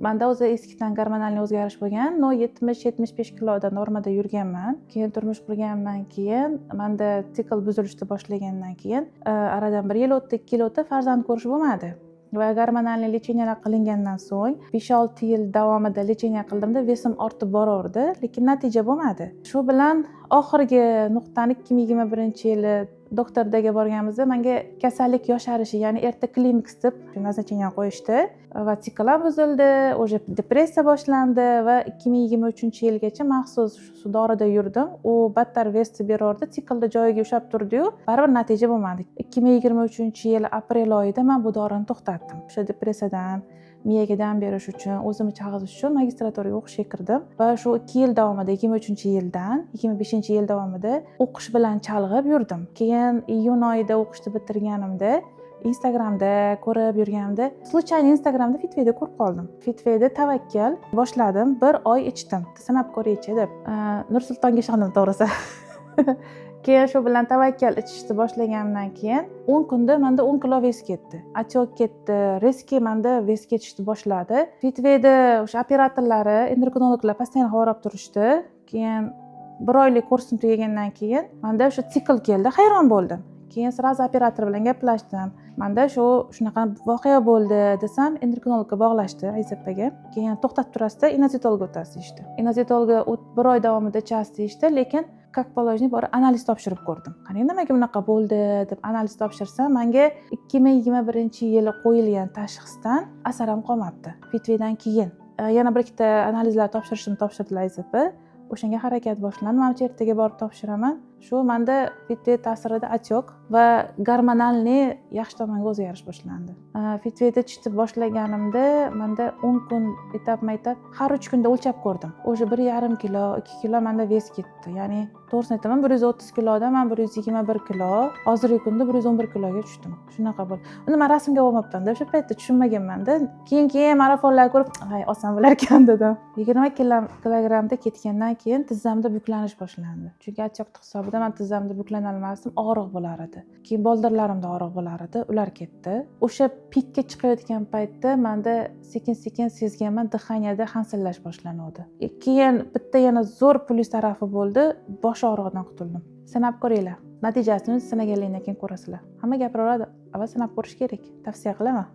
Menda o'zi eskidan gormonal o'zgarish bo'lgan. 70-75 kiloda normada yurganman. Keyin turmush qurganimdan keyin menda sikl buzilishni boshlagandan keyin aradan 1 yil o'tdi, 2 yil o'tdi, farzand ko'rish bo'lmadi. Va gormonal lecheniyalar qilingandan so'ng 5-6 yil davomida lecheniya qildimda vesim ortib boraverdi, lekin natija bo'lmadi. Shu bilan oxirgi nuqtani 2021-yili doktordaga borganimizda menga kasallik yosharishi, ya'ni erta klimaks deb назначение qo'yishdi va sikl ham buzildi, o'sha depressiya boshlandi va 2023-yilgacha maxsus shu dorida yurdim. U battar vesni beraverdi, siklda joyiga ushlab turdi-yu, baribir natija bo'lmadi. 2023-yil aprel oyida men bu dorini to'xtatdim. O'sha depressiyadan miyaga dam berish uchun, o'zimni chalg'itish uchun magistraturaga o'qishga kirdim va shu 2 yil davomida 2023-yildan 2025-yil davomida o'qish bilan chalg'ib yurdim. Keyin iyun oyida o'qishni bitirganimda Instagramda ko'rib yurganimda, случайно Instagramda Fitway'da ko'rib qoldim. Fitway'da tavakkal boshladim, 1 oy ichdim. Sanab ko'raychi deb. Nursultonga ishondim to'g'risi. Keyin shu bilan tavakkal ichishni boshlaganimdan keyin 10 kunda menda 10 kilo ves ketdi. Отек ketdi, резкий menda ves ketishni boshladi. Fitway'da o'sha operatorlari, endokrinologlar постоянно xabarlab turishdi. Keyin 1 oylik kursim tugagandan keyin menda o'sha sikl keldi, hayron bo'ldim. Keyin sразу operator bilan gaplashdim. Menda shunaqa voqea bo'ldi desam, endokrinologga bog'lashdi, IZPga. Keyin to'xtatib turasizda, inozitolga o'tasiz deyishdi. Inozitolga 1 oy davomida ichasiz deyishdi, lekin как положено bor analiz topshirib ko'rdim. Qani nimaga bunaqa bo'ldi deb analiz topshirsam, menga 2021-yili qo'yilgan tashxisdan asar ham qolmabdi. Fitway'dan keyin yana bir ikkita analizlar topshirdilar IZP. O'shanga harakat boshlandi. Men ertaga borib topshiraman. Shu menda Fitway ta'sirida отек va gormonalni yaxshi tomonga o'zgarish boshlandi. Fitway'da chiqib boshlaganimda menda 10 kun etap-maytap har 3 kunda o'lchab ko'rdim. O'sha 1,5 kilo, 2 kilo menda ves ketdi. Ya'ni to'g'risini aytaman, 130 kilodan men 121 kilo, hozirgi kunda 111 kiloga tushdim. Shunaqa bo'ldi. Uni men rasmga olmabman-da, o'sha paytda tushunmaganman-da. Keyin marafonlar ko'rib, "Ay, oson bo'lar ekan" dedim. 20 kilogramda ketgandan keyin tizzamda buklanish boshlandi. Chunki отек hisobida men tizzamda buklana olmasdim, og'riq bo'lar edi. Keyin boldirlarimda og'riq bo'lar edi, ular ketdi. O'sha pikka chiqayotgan paytda menda sekin-sekin sezganman, dixaniyada hansillash boshlanadi. Keyin bitta yana zo'r plyus tarafi bo'ldi, bosh og'rig'idan qutuldim. Sanab ko'ringlar. Natijasini sinaganingdan keyin ko'rasizlar. Hamma gapiraveradi, avval sinab ko'rish kerak. Tavsiya qilaman.